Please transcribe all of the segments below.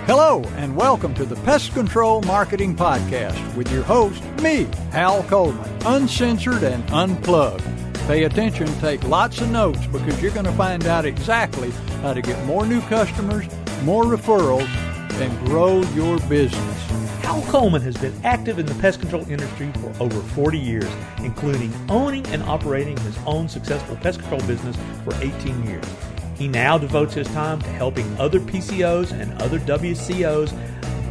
Hello, and welcome to the Pest Control Marketing Podcast with your host, me, Hal Coleman, uncensored and unplugged. Pay attention, take lots of notes, because you're going to find out exactly how to get more new customers, more referrals, and grow your business. Hal Coleman has been active in the pest control industry for over 40 years, including owning and operating his own successful pest control business for 18 years. He now devotes his time to helping other PCOs and other WCOs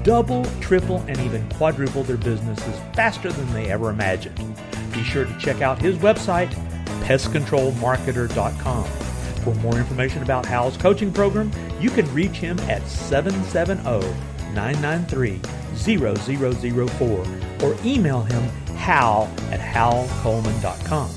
double, triple, and even quadruple their businesses faster than they ever imagined. Be sure to check out his website, pestcontrolmarketer.com. For more information about Hal's coaching program, you can reach him at 770-993-0004 or email him hal@halcoleman.com.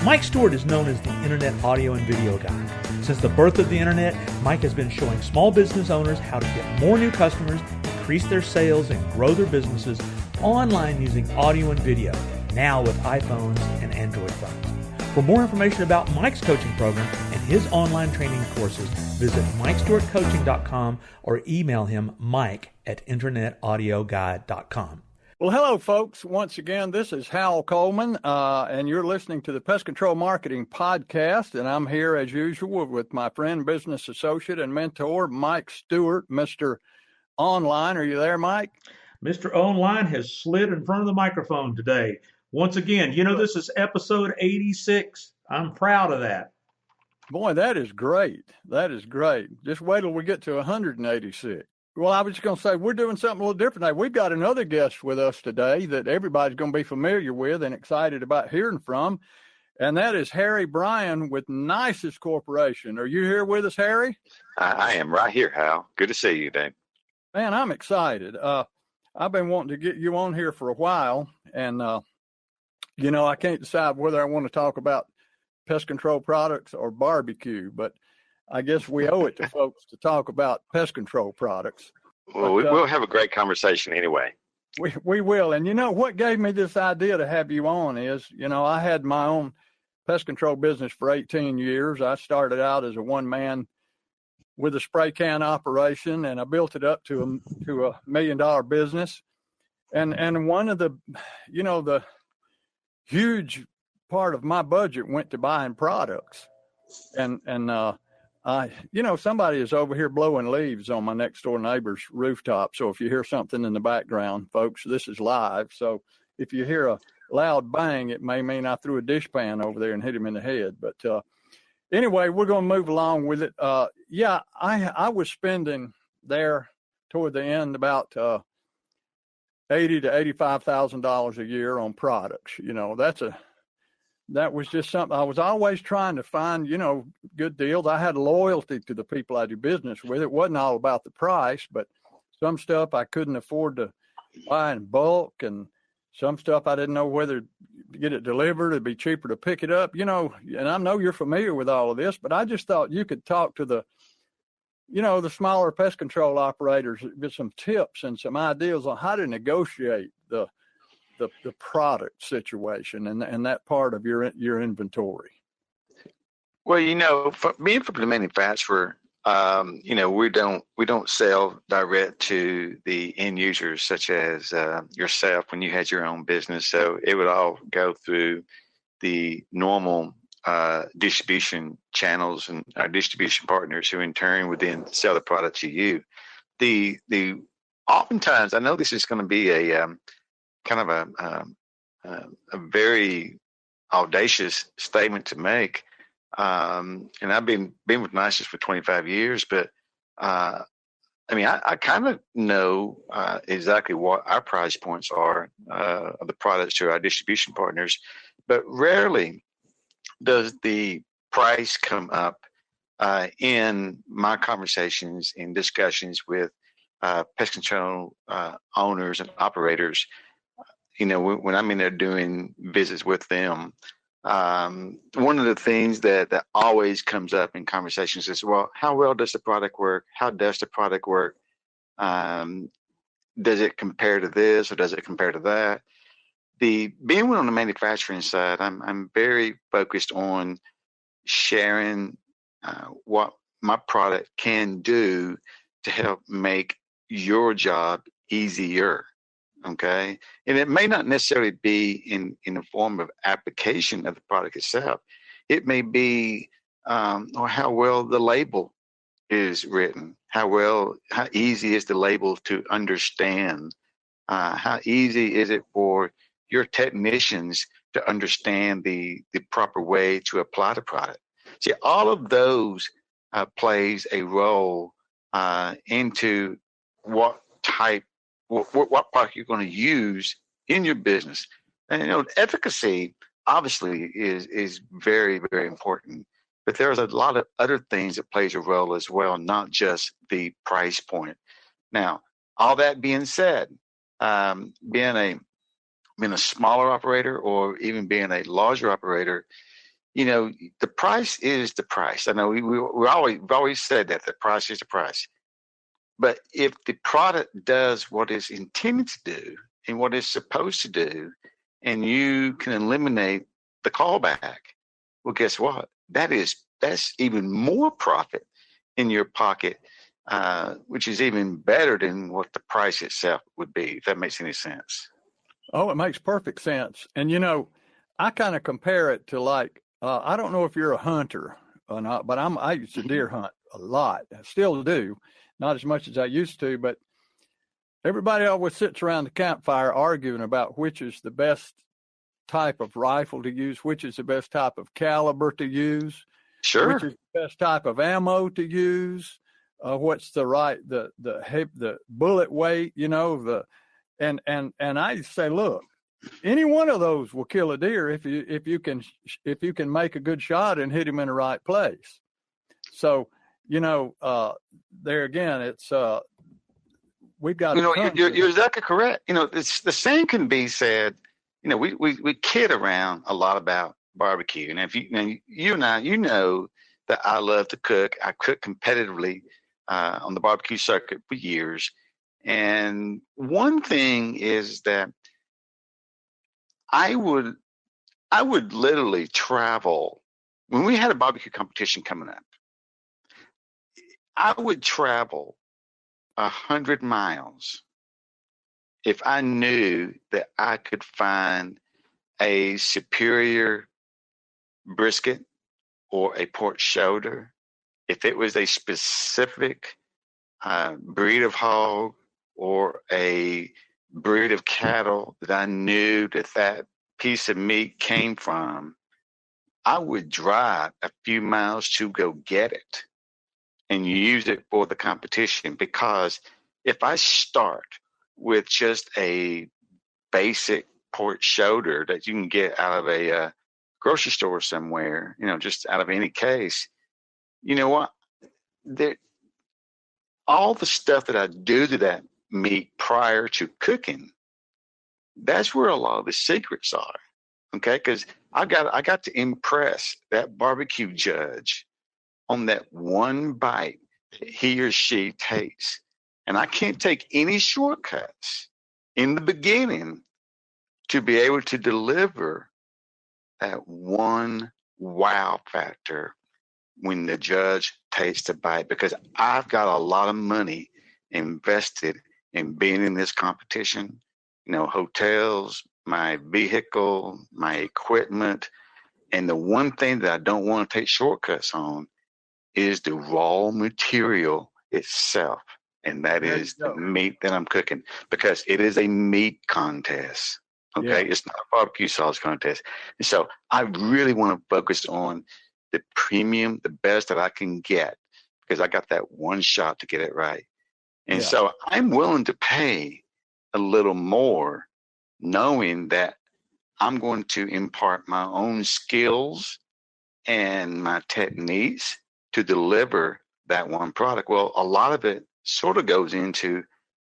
Mike Stewart is known as the Internet Audio and Video Guy. Since the birth of the Internet, Mike has been showing small business owners how to get more new customers, increase their sales, and grow their businesses online using audio and video, now with iPhones and Android phones. For more information about Mike's coaching program and his online training courses, visit MikeStewartCoaching.com or email him mike@internetaudioguide.com. Well, hello, folks. Once again, this is Hal Coleman, and you're listening to the Pest Control Marketing Podcast, and I'm here, as usual, with my friend, business associate, and mentor, Mike Stewart, Mr. Online. Are you there, Mike? Mr. Online has slid in front of the microphone today. Once again, this is episode 86. I'm proud of that. Boy, that is great. That is great. Just wait till we get to 186. Well, I was just going to say, we're doing something a little different today. We've got another guest with us today that everybody's going to be familiar with and excited about hearing from, and that is Harry Bryan with Nisus Corporation. Are you here with us, Harry? I am right here, Hal. Good to see you, Dave. Man, I'm excited. I've been wanting to get you on here for a while, and, I can't decide whether I want to talk about pest control products or barbecue, but I guess we owe it to folks to talk about pest control products. Well, we'll have a great conversation anyway. We will. And what gave me this idea to have you on is, I had my own pest control business for 18 years. I started out as a one-man with a spray can operation, and I built it up to a $1 million business. And one of the, the huge part of my budget went to buying products. And somebody is over here blowing leaves on my next door neighbor's rooftop. So if you hear something in the background, folks, this is live. So if you hear a loud bang, it may mean I threw a dishpan over there and hit him in the head. But anyway, we're going to move along with it. I was spending there toward the end about $80,000 to $85,000 a year on products. That was just something I was always trying to find, good deals. I had loyalty to the people I do business with. It wasn't all about the price, but some stuff I couldn't afford to buy in bulk, and some stuff I didn't know whether to get it delivered. It'd be cheaper to pick it up, and I know you're familiar with all of this, but I just thought you could talk to the smaller pest control operators, get some tips and some ideas on how to negotiate the product situation and that part of your inventory. Well, for being from the manufacturer, we don't sell direct to the end users, such as yourself when you had your own business. So it would all go through the normal distribution channels and our distribution partners, who in turn would then sell the product to you. The oftentimes, I know this is going to be a kind of a very audacious statement to make. And I've been with Nisus for 25 years, but I kind of know exactly what our price points are of the products to our distribution partners, but rarely does the price come up in my conversations and discussions with pest control owners and operators. When I'm in there doing visits with them, one of the things that always comes up in conversations is, well, how well does the product work? How does the product work? Does it compare to this or does it compare to that? Being on the manufacturing side, I'm very focused on sharing what my product can do to help make your job easier. Okay. And it may not necessarily be in the form of application of the product itself. It may be or how well the label is written, how easy is the label to understand, how easy is it for your technicians to understand the proper way to apply the product. See, all of those plays a role into what product you're going to use in your business. And efficacy obviously is very, very important, but there's a lot of other things that plays a role as well, not just the price point. Now, all that being said, being a smaller operator or even being a larger operator, the price is the price. I know we've always said that the price is the price. But if the product does what it's intended to do and what it's supposed to do, and you can eliminate the callback, well, guess what? That's even more profit in your pocket, which is even better than what the price itself would be, if that makes any sense. Oh, it makes perfect sense. And, I kind of compare it to I don't know if you're a hunter or not, but I used to deer hunt a lot. I still do. Not as much as I used to, but everybody always sits around the campfire arguing about which is the best type of rifle to use, which is the best type of caliber to use, sure, which is the best type of ammo to use, what's the bullet weight, and I say, look, any one of those will kill a deer if you can make a good shot and hit him in the right place. So, there again, it's we've got. You're exactly correct. It's the same can be said. We kid around a lot about barbecue, and if you and I, that I love to cook. I cook competitively on the barbecue circuit for years, and one thing is that I would literally travel when we had a barbecue competition coming up. I would travel 100 miles if I knew that I could find a superior brisket or a pork shoulder, if it was a specific breed of hog or a breed of cattle that I knew that piece of meat came from, I would drive a few miles to go get it and use it for the competition. Because if I start with just a basic pork shoulder that you can get out of a grocery store somewhere, just out of any case, you know what? All the stuff that I do to that meat prior to cooking, that's where a lot of the secrets are. Okay, because I got to impress that barbecue judge on that one bite that he or she takes. And I can't take any shortcuts in the beginning to be able to deliver that one wow factor when the judge takes the bite, because I've got a lot of money invested in being in this competition, hotels, my vehicle, my equipment. And the one thing that I don't want to take shortcuts on is the raw material itself. And that is the meat that I'm cooking, because it is a meat contest. Okay. Yeah. It's not a barbecue sauce contest. And so I really want to focus on the premium, the best that I can get, because I got that one shot to get it right. And so I'm willing to pay a little more, knowing that I'm going to impart my own skills and my techniques to deliver that one product. Well, a lot of it sort of goes into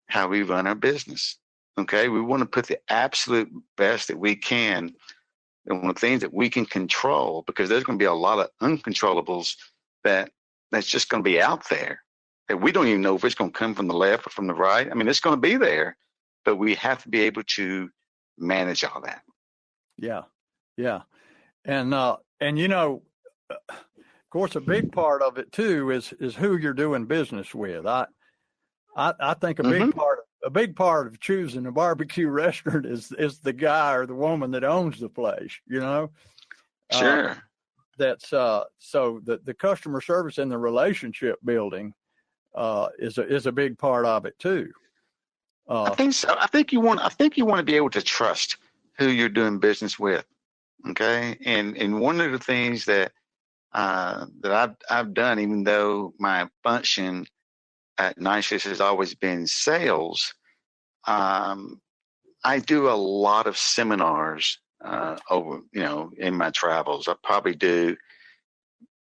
how we run our business. Okay. We want to put the absolute best that we can on the things that we can control, because there's going to be a lot of uncontrollables that's just going to be out there that we don't even know if it's going to come from the left or from the right. I mean, it's going to be there, but we have to be able to manage all that. Yeah. Yeah. And of course, a big part of it too is who you're doing business with. I think a big part of choosing a barbecue restaurant is the guy or the woman that owns the place. Sure. That's so the customer service and the relationship building is a big part of it too. I think so. I think you want to be able to trust who you're doing business with. Okay. And one of the things that I've done, even though my function at Nisus has always been sales, I do a lot of seminars over, in my travels. I probably do,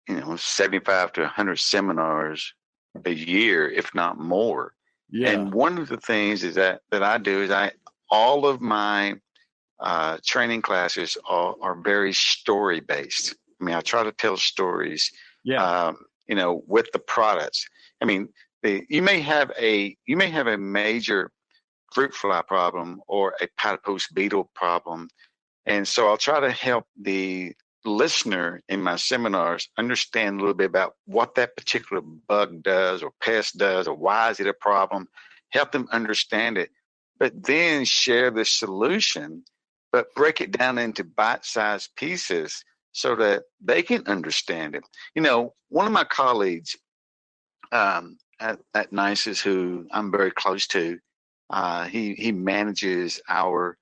75 to 100 seminars a year, if not more. Yeah. And one of the things is that I do is all of my training classes are very story based. I mean, I try to tell stories, with the products. I mean, you may have a major fruit fly problem or a platypus beetle problem. And so I'll try to help the listener in my seminars understand a little bit about what that particular bug does or pest does or why is it a problem, help them understand it, but then share the solution, but break it down into bite-sized pieces so that they can understand it. One of my colleagues at Nisus, who I'm very close to, he manages our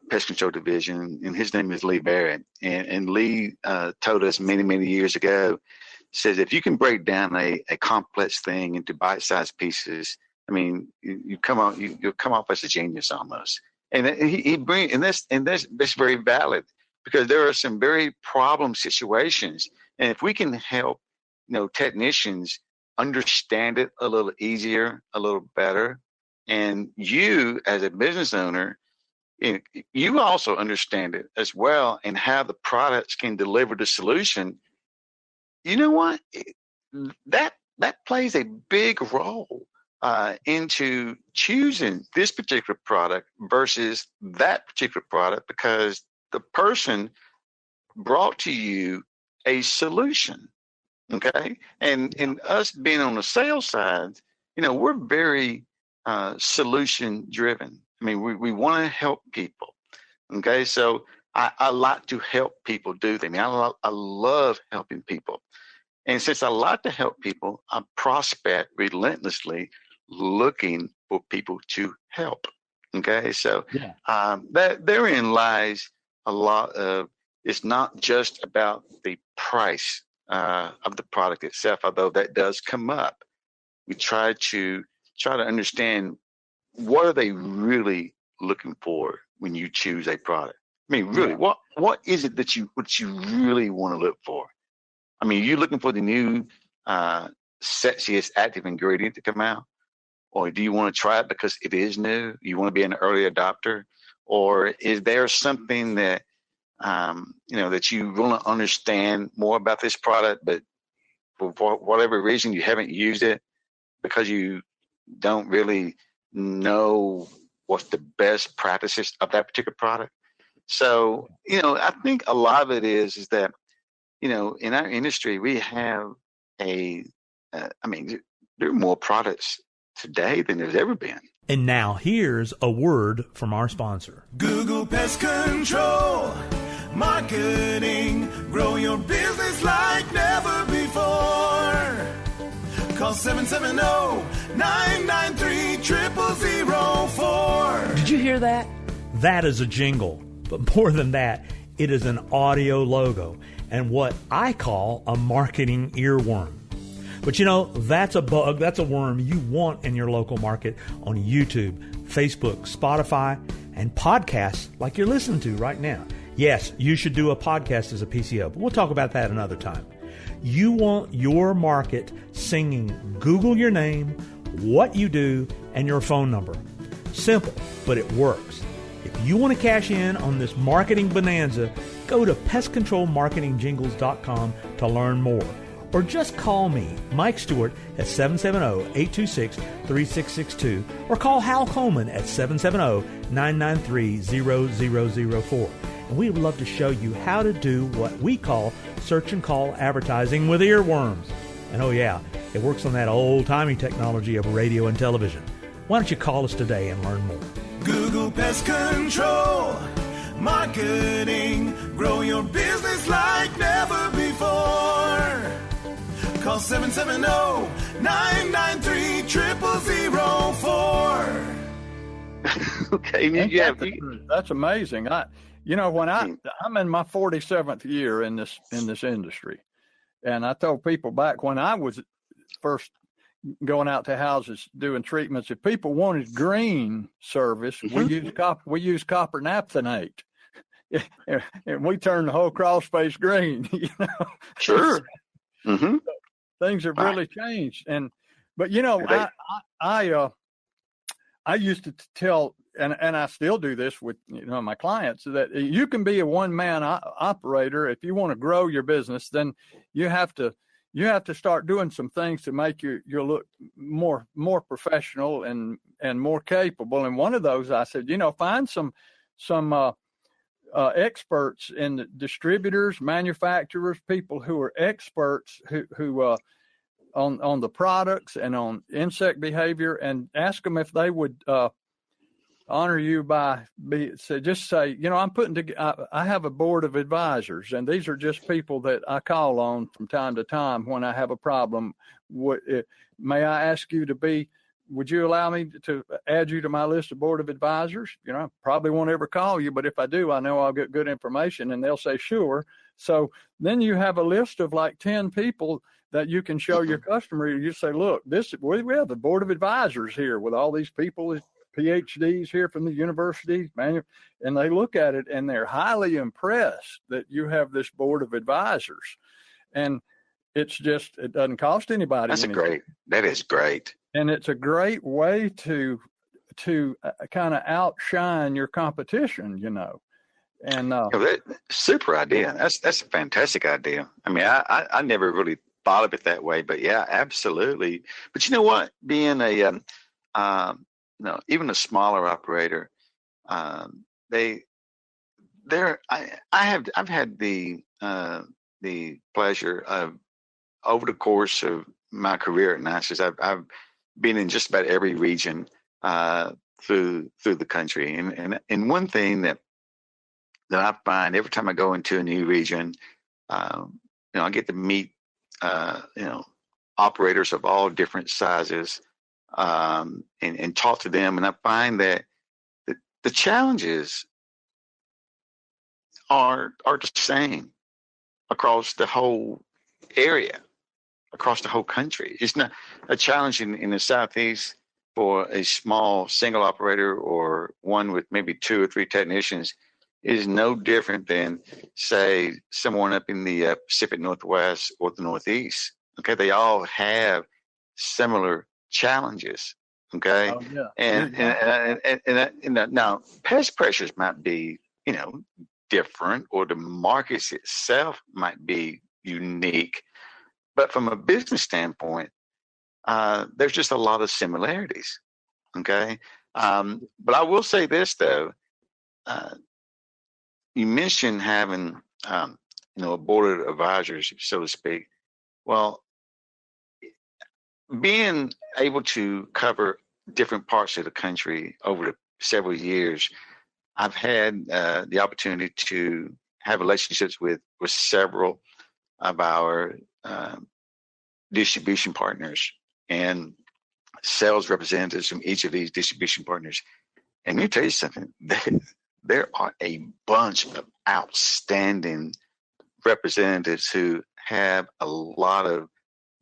pest control division, and his name is Lee Barrett. And Lee told us many, many years ago, says if you can break down a complex thing into bite-sized pieces, I mean, you'll come off as a genius almost. And that's very valid, because there are some very problem situations, and if we can help, technicians understand it a little easier, a little better, and you as a business owner, you also understand it as well, and how the products can deliver the solution. You know what? That plays a big role into choosing this particular product versus that particular product, because the person brought to you a solution. Okay. And us being on the sales side, we're very solution driven. I mean, we want to help people. Okay. So I like to help people do things. I love helping people. And since I like to help people, I prospect relentlessly looking for people to help. Okay. So therein lies a lot of, it's not just about the price of the product itself, although that does come up. We try to understand, what are they really looking for when you choose a product? I mean, really, what is it that you really want to look for? I mean, are you looking for the new sexiest active ingredient to come out? Or do you want to try it because it is new? You want to be an early adopter? Or is there something that that you want to understand more about this product, but for whatever reason you haven't used it because you don't really know what's the best practices of that particular product? So, I think a lot of it is that, in our industry, we have there are more products today than there's ever been. And now here's a word from our sponsor. Google Pest Control Marketing. Grow your business like never before. Call 770-993-0004. Did you hear that? That is a jingle. But more than that, it is an audio logo and what I call a marketing earworm. But that's a bug, that's a worm you want in your local market on YouTube, Facebook, Spotify, and podcasts like you're listening to right now. Yes, you should do a podcast as a PCO, but we'll talk about that another time. You want your market singing Google your name, what you do, and your phone number. Simple, but it works. If you want to cash in on this marketing bonanza, go to pestcontrolmarketingjingles.com to learn more. Or just call me, Mike Stewart, at 770-826-3662, or call Hal Coleman at 770-993-0004. and we would love to show you how to do what we call search and call advertising with earworms. And oh yeah, it works on that old-timey technology of radio and television. Why don't you call us today and learn more? Google Pest Control Marketing. Grow your business like never before. Call 770-993-0004. Okay, that's amazing. I'm in my 47th year in this industry, and I told people back when I was first going out to houses doing treatments, if people wanted green service, we use copper naphthenate, and we turn the whole crawl space green. Sure. Mm-hmm. Things have really changed, but I used to tell, and I still do this with my clients, that you can be a one-man operator. If you want to grow your business, then you have to start doing some things to make you look more professional and more capable. And one of those, I said, find some experts in the distributors, manufacturers, people who are experts who on the products and on insect behavior, and ask them if they would honor you by just say, I'm putting together, I have a board of advisors, and these are just people that I call on from time to time when I have a problem. May I ask you would you allow me to add you to my list of board of advisors? I probably won't ever call you, but if I do, I know I'll get good information. And they'll say, sure. So then you have a list of like 10 people that you can show your customer. You say, look, we have the board of advisors here with all these people, PhDs here from the university, and they look at it and they're highly impressed that you have this board of advisors. And it doesn't cost anybody anything. That is great. And it's a great way to kind of outshine your competition, And super idea. That's a fantastic idea. I mean, I never really thought of it that way, but yeah, absolutely. But you know what? Being even a smaller operator, I've had the pleasure of, over the course of my career at Nisus, I've been in just about every region through the country, and one thing that I find every time I go into a new region, I get to meet operators of all different sizes, and talk to them, and I find that the challenges are the same across the whole area, across the whole country. It's not a challenge in the Southeast for a small single operator or one with maybe 2 or 3 technicians is no different than, say, someone up in the Pacific Northwest or the Northeast. Okay, they all have similar challenges. Okay, and now pest pressures might be different, or the markets itself might be unique, but from a business standpoint, there's just a lot of similarities. Okay, but I will say this though. You mentioned having, a board of advisors, so to speak. Well, being able to cover different parts of the country over the several years, I've had the opportunity to have relationships with several of our distribution partners and sales representatives from each of these distribution partners. And let me tell you something. There are a bunch of outstanding representatives who have a lot of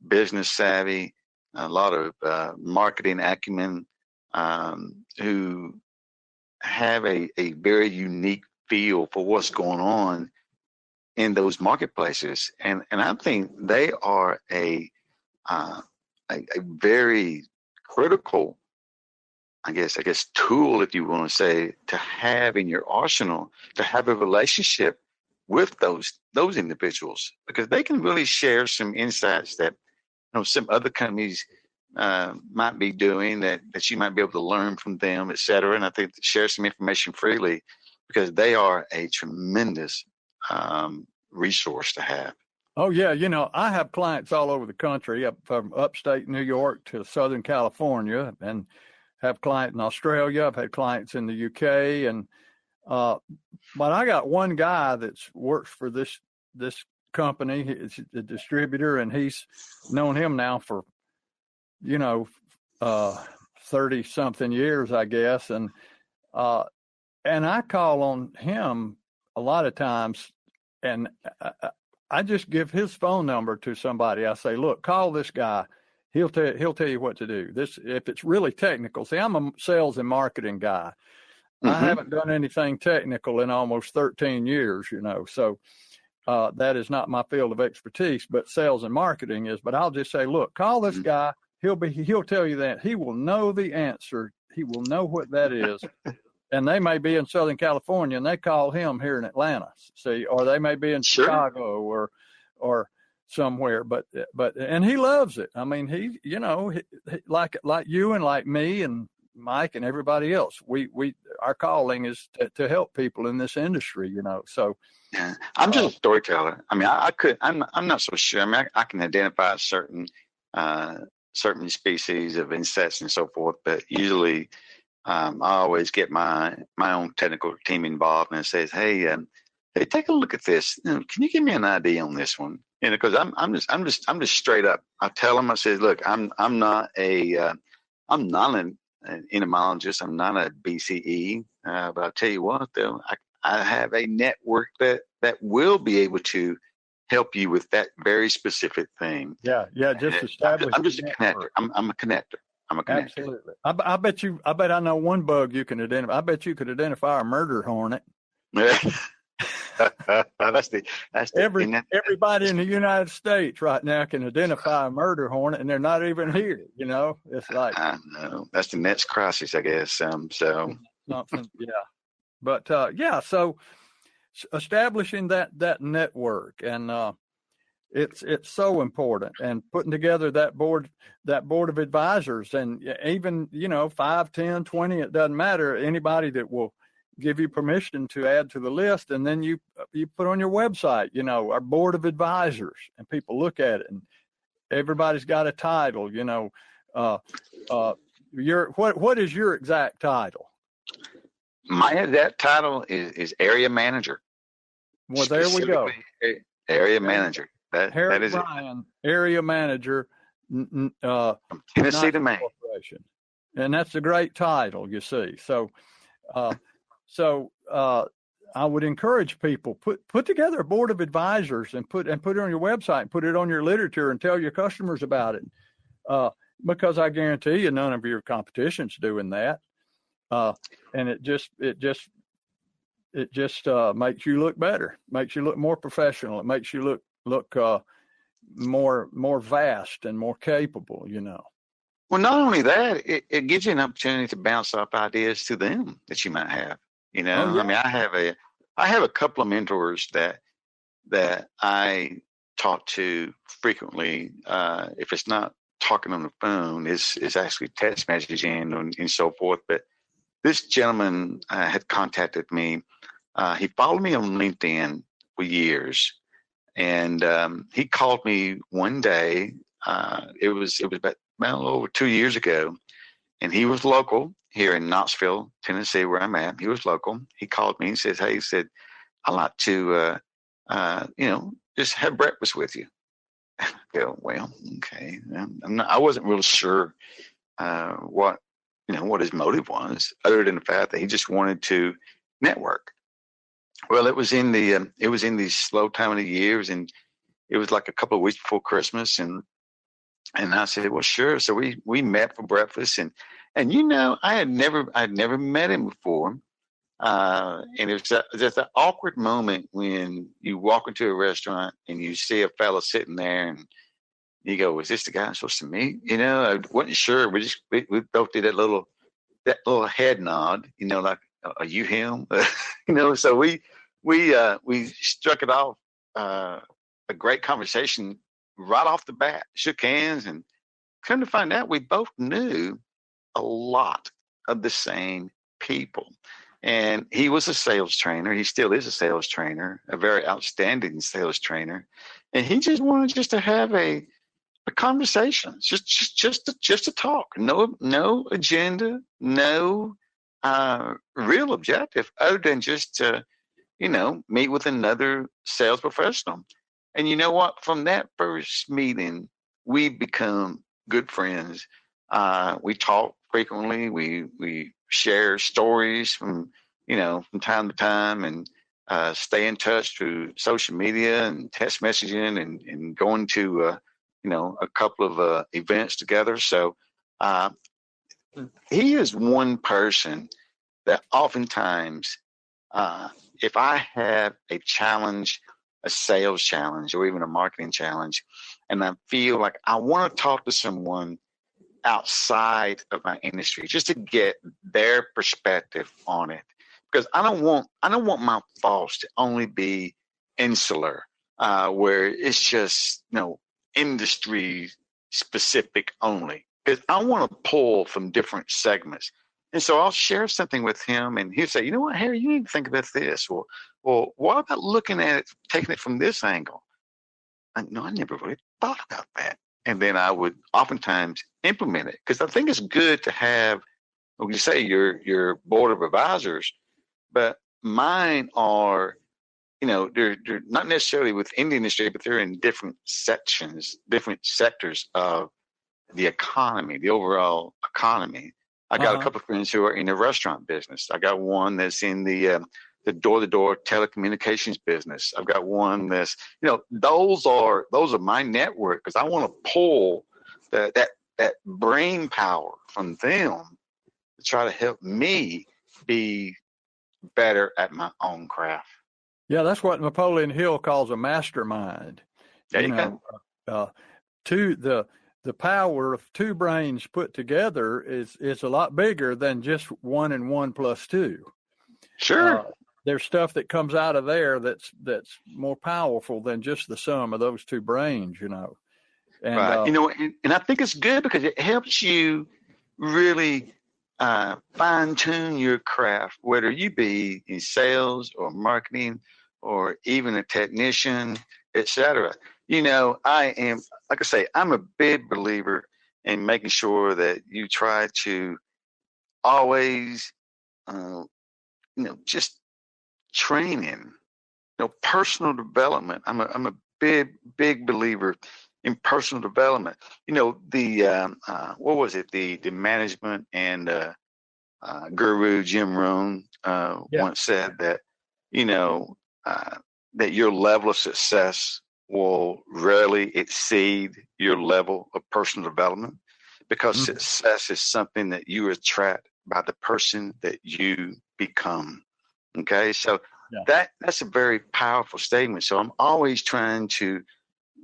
business savvy, a lot of marketing acumen, who have a very unique feel for what's going on in those marketplaces. And I think they are a very critical, I guess tool, if you want to say, to have in your arsenal, to have a relationship with those individuals, because they can really share some insights that some other companies might be doing that you might be able to learn from them, et cetera. And I think share some information freely, because they are a tremendous resource to have. Oh, yeah. I have clients all over the country, from upstate New York to Southern California, and have clients in Australia. I've had clients in the UK. But I got one guy that works for this company. He's a distributor, and he's known him now for, 30 something years, I guess. And I call on him a lot of times, and I just give his phone number to somebody. I say, look, call this guy. He'll tell you what to do. This, if it's really technical. See, I'm a sales and marketing guy. Mm-hmm. I haven't done anything technical in almost 13 years, so that is not my field of expertise, but sales and marketing is. But I'll just say, look, call this guy. He'll tell you that. He will know the answer. He will know what that is. And they may be in Southern California, and they call him here in Atlanta, see, or they may be in Chicago or somewhere. But and he loves it. I mean, he like you and like me and Mike and everybody else, our calling is to help people in this industry, So yeah, I'm just a storyteller. I mean, I'm not so sure. I mean, I can identify certain species of insects and so forth, but usually I always get my own technical team involved, and it says, hey, take a look at this. Can you give me an idea on this one? Because I'm just straight up. I tell them, I say, look, I'm not an entomologist. I'm not a BCE, but I'll tell you what, though, I have a network that will be able to help you with that very specific thing. Yeah. Just establish. I'm just a connector. I'm a connector. Absolutely. I bet I know one bug you can identify. I bet you could identify a murder hornet. Yeah. Everybody in the United States right now can identify a murder hornet, and they're not even here. It's like, I know that's the next crisis, I guess. So something, yeah. But so establishing that network, and it's so important, and putting together that board of advisors, and even 5, 10, 20, it doesn't matter. Anybody that will give you permission to add to the list, and then you put on your website, our board of advisors, and people look at it, and everybody's got a title. What is your exact title? My exact title is area manager. Well, there we go. Area manager. Harry that is Bryan, area manager, from Tennessee to Maine. Corporation. And that's a great title, you see. So I would encourage people, put together a board of advisors and put it on your website, put it on your literature, and tell your customers about it. Because I guarantee you, none of your competition's doing that. And it just makes you look better, makes you look more professional. It makes you look more vast and more capable, Well, not only that, it gives you an opportunity to bounce off ideas to them that you might have. Oh, yeah. I mean, I have a couple of mentors that I talk to frequently. If it's not talking on the phone, is actually text messaging and so forth. But this gentleman had contacted me. He followed me on LinkedIn for years, and he called me one day. It was about over 2 years ago, and he was local here in Knoxville, Tennessee, where I'm at. He was local. He called me and says, "Hey," he said, "I'd like to, just have breakfast with you." I go, well, okay. I wasn't real sure what his motive was, other than the fact that he just wanted to network. Well, it was in the slow time of the years, and it was like a couple of weeks before Christmas, and I said, well, sure. So we met for breakfast, and I'd never met him before, and it was just an awkward moment when you walk into a restaurant and you see a fella sitting there, and you go, "Is this the guy I'm supposed to meet?" I wasn't sure. We both did that little head nod, like, "Are you him?" So we struck it off, a great conversation right off the bat, shook hands, and come to find out we both knew a lot of the same people. And he was a sales trainer. He still is a sales trainer, a very outstanding sales trainer. And he just wanted to have a conversation, just to talk. No agenda, no real objective other than just to, meet with another sales professional. And you know what? From that first meeting, we become good friends. We talk frequently. We share stories from time to time, and stay in touch through social media and text messaging and going to a couple of events together. So he is one person that oftentimes, if I have a challenge, a sales challenge, or even a marketing challenge, and I feel like I want to talk to someone outside of my industry just to get their perspective on it, because I don't want my thoughts to only be insular, where it's just industry specific only, because I want to pull from different segments. And so I'll share something with him, and he'll say, you know what, Harry, you need to think about this, or what about looking at it, taking it from this angle? I never really thought about that. And then I would oftentimes implement it, because I think it's good to have, like you say, your board of advisors, but mine are, they're not necessarily within the industry, but they're in different sections, different sectors of the economy, the overall economy. I got a couple of friends who are in the restaurant business. I got one that's in the door-to-door telecommunications business. I've got one that's, those are my network, because I want to pull that brain power from them to try to help me be better at my own craft. Yeah, that's what Napoleon Hill calls a mastermind. There you go. The power of two brains put together is a lot bigger than just 1 and 1 plus 2. Sure. There's stuff that comes out of there that's more powerful than just the sum of those two brains, And, right. And I think it's good because it helps you really fine tune your craft, whether you be in sales or marketing or even a technician, etc. I am, like I say, I'm a big believer in making sure that you try to always, just training, personal development. I'm a big believer in personal development. What was it? The management and guru Jim Rohn once said that, that your level of success will rarely exceed your level of personal development, because success is something that you attract by the person that you become. Okay. So that's a very powerful statement. So I'm always trying to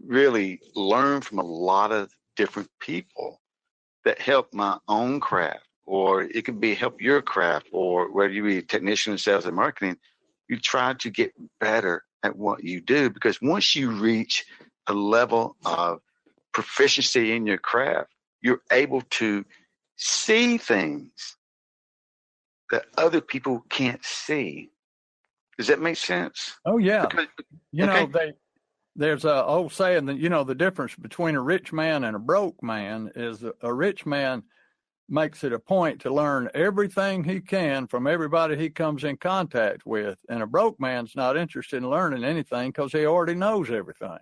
really learn from a lot of different people that help my own craft, or it could be help your craft, or whether you be a technician in sales and marketing, you try to get better at what you do, because once you reach a level of proficiency in your craft, you're able to see things that other people can't see. Does that make sense? Oh yeah. Because, there's a old saying that, the difference between a rich man and a broke man is a rich man makes it a point to learn everything he can from everybody he comes in contact with. And a broke man's not interested in learning anything because he already knows everything.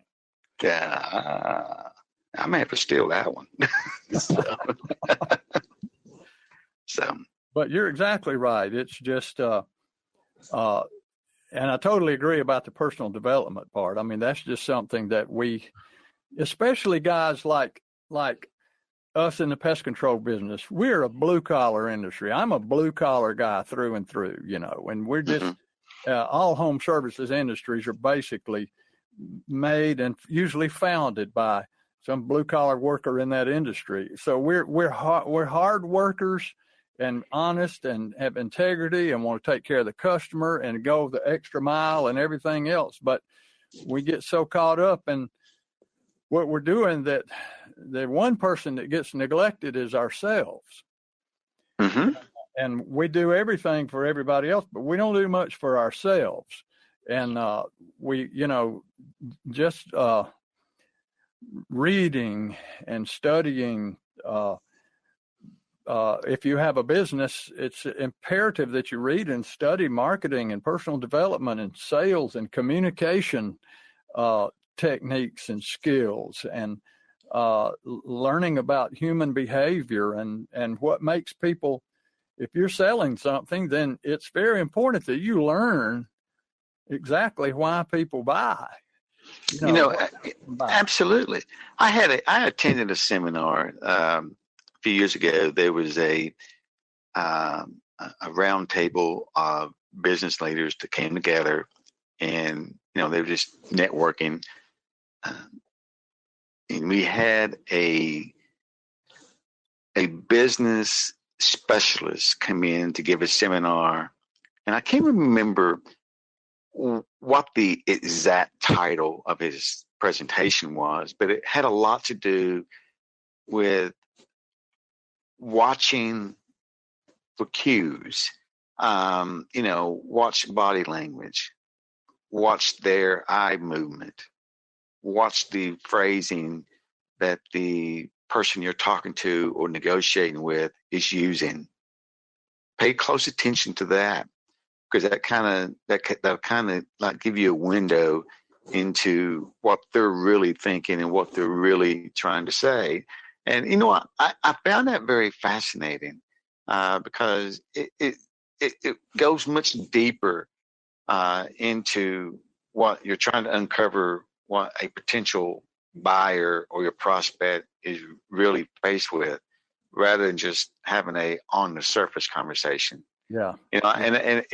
Yeah, I may have to steal that one. So. But you're exactly right. It's just, and I totally agree about the personal development part. I mean, that's just something that we, especially guys like us in the pest control business, we're a blue collar industry. I'm a blue collar guy through and through, and we're just, all home services industries are basically made and usually founded by some blue collar worker in that industry. So we're hard workers and honest and have integrity and want to take care of the customer and go the extra mile and everything else. But we get so caught up in what we're doing that the one person that gets neglected is ourselves. and we do everything for everybody else, but we don't do much for ourselves. And we, just reading and studying. If you have a business, it's imperative that you read and study marketing and personal development and sales and communication techniques and skills, and learning about human behavior and what makes people. If you're selling something, then it's very important that you learn exactly why people buy. Absolutely. I attended a seminar a few years ago. There was a round table of business leaders that came together, and they were just networking. And we had a business specialist come in to give a seminar, and I can't remember what the exact title of his presentation was, but it had a lot to do with watching for cues. Watch body language, watch their eye movement, watch the phrasing that the person you're talking to or negotiating with is using. Pay close attention to that, because that'll kind of like give you a window into what they're really thinking and what they're really trying to say. And I found that very fascinating because it goes much deeper into what you're trying to uncover, what a potential buyer or your prospect is really faced with, rather than just having a on the surface conversation. Yeah. And that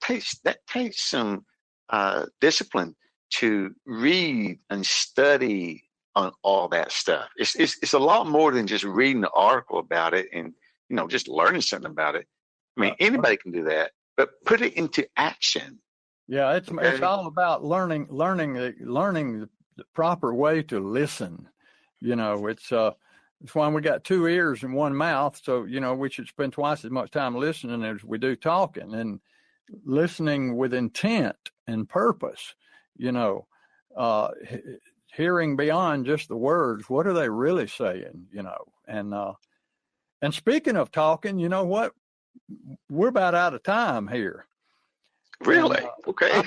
takes some discipline to read and study on all that stuff. It's a lot more than just reading the article about it and just learning something about it. I mean, anybody can do that, but put it into action. Yeah, it's all about learning the proper way to listen. It's why we got two ears and one mouth. So, we should spend twice as much time listening as we do talking, and listening with intent and purpose, hearing beyond just the words. What are they really saying, and speaking of talking, you know what? We're about out of time here. Really? And, okay. I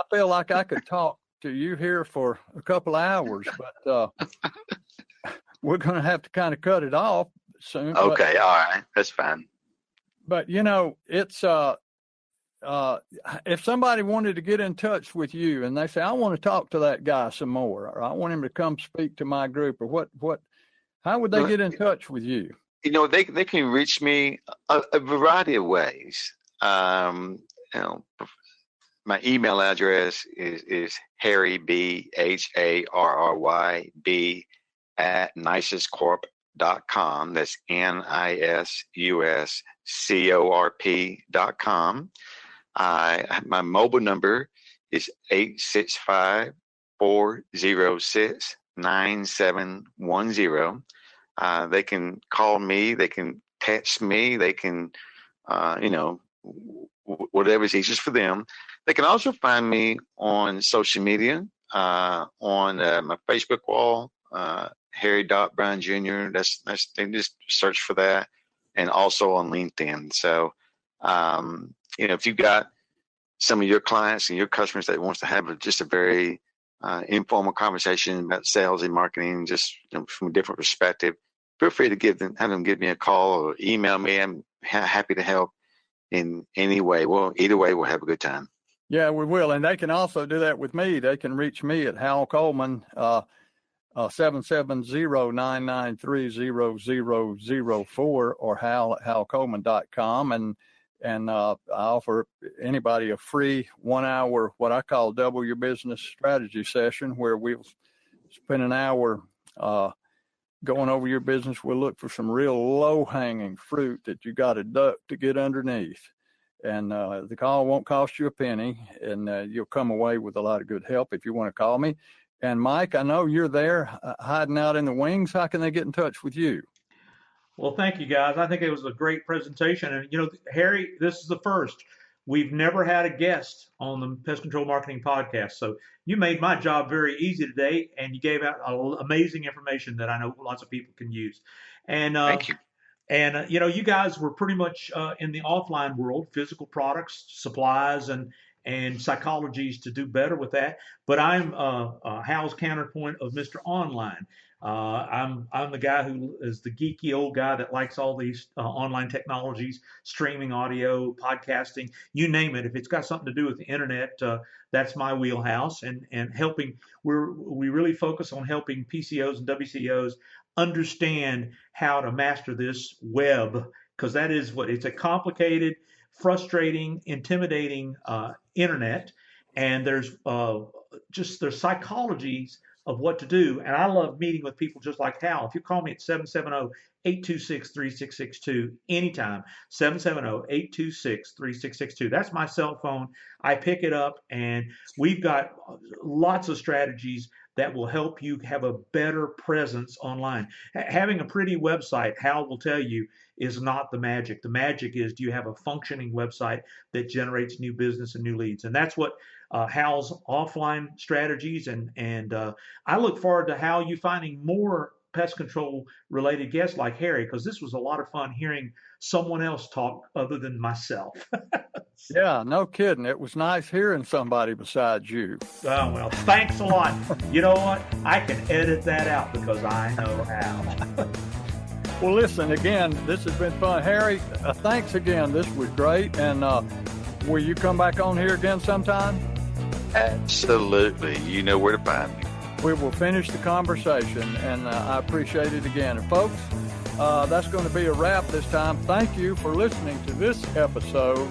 feel like I could talk to you here for a couple of hours, but we're going to have to kind of cut it off soon. Okay. All right. That's fine. But, it's, if somebody wanted to get in touch with you and they say, I want to talk to that guy some more, or I want him to come speak to my group, or how would they get in touch with you? They can reach me a variety of ways. My email address is Harry, BHARRY, @nisuscorp.com. That's NISUSCORP.com. My mobile number is 865-406-9710. They can call me, they can text me, they can, whatever's easiest for them. They can also find me on social media, on my Facebook wall, Harry Bryan Jr. That's they just search for that, and also on LinkedIn. So, if you've got some of your clients and your customers that wants to have just a very informal conversation about sales and marketing, just from a different perspective, feel free to have them give me a call or email me. I'm happy to help in any way. Well, either way, we'll have a good time. Yeah, we will. And they can also do that with me. They can reach me at Hal Coleman, 770-993-0004, or hal@halcoleman.com. And I offer anybody a free 1 hour, what I call double your business strategy session, where we'll spend an hour going over your business. We'll look for some real low-hanging fruit that you got to duck to get underneath. And the call won't cost you a penny, and you'll come away with a lot of good help if you want to call me. And Mike, I know you're there hiding out in the wings. How can they get in touch with you? Well, thank you, guys. I think it was a great presentation. And, Harry, this is the first. We've never had a guest on the Pest Control Marketing Podcast. So you made my job very easy today, and you gave out amazing information that I know lots of people can use. And Thank you. And, you guys were pretty much in the offline world, physical products, supplies, and psychologies to do better with that. But I'm Hal's counterpoint of Mr. Online. I'm the guy who is the geeky old guy that likes all these online technologies, streaming audio, podcasting, you name it. If it's got something to do with the internet, that's my wheelhouse. And helping, we really focus on helping PCOs and WCOs understand how to master this web, because that is it's a complicated, frustrating, intimidating internet, and there's psychologies of what to do. And I love meeting with people just like Hal. If you call me at 770-826-3662 anytime, 770-826-3662. That's my cell phone. I pick it up, and we've got lots of strategies that will help you have a better presence online. Having a pretty website, Hal will tell you, is not the magic. The magic is, do you have a functioning website that generates new business and new leads? And that's what Hal's offline strategies. And I look forward to Hal, you finding more pest control related guests like Harry, because this was a lot of fun hearing someone else talk other than myself. Yeah, no kidding. It was nice hearing somebody besides you. Oh, well, thanks a lot. You know what? I can edit that out because I know how. Well, listen, again, this has been fun. Harry, thanks again. This was great. And will you come back on here again sometime? Absolutely. You know where to find me. We will finish the conversation, and I appreciate it again. And folks, that's going to be a wrap this time. Thank you for listening to this episode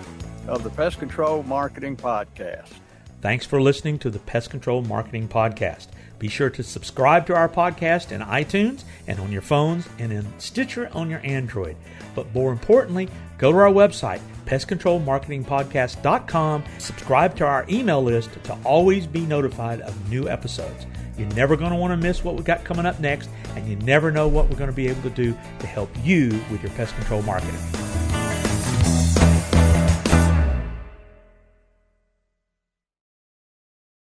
of the Pest Control Marketing Podcast. Thanks for listening to the Pest Control Marketing Podcast. Be sure to subscribe to our podcast in iTunes and on your phones, and in Stitcher on your Android. But more importantly, go to our website, pestcontrolmarketingpodcast.com. Subscribe to our email list to always be notified of new episodes. You're never going to want to miss what we got coming up next, and you never know what we're going to be able to do to help you with your pest control marketing.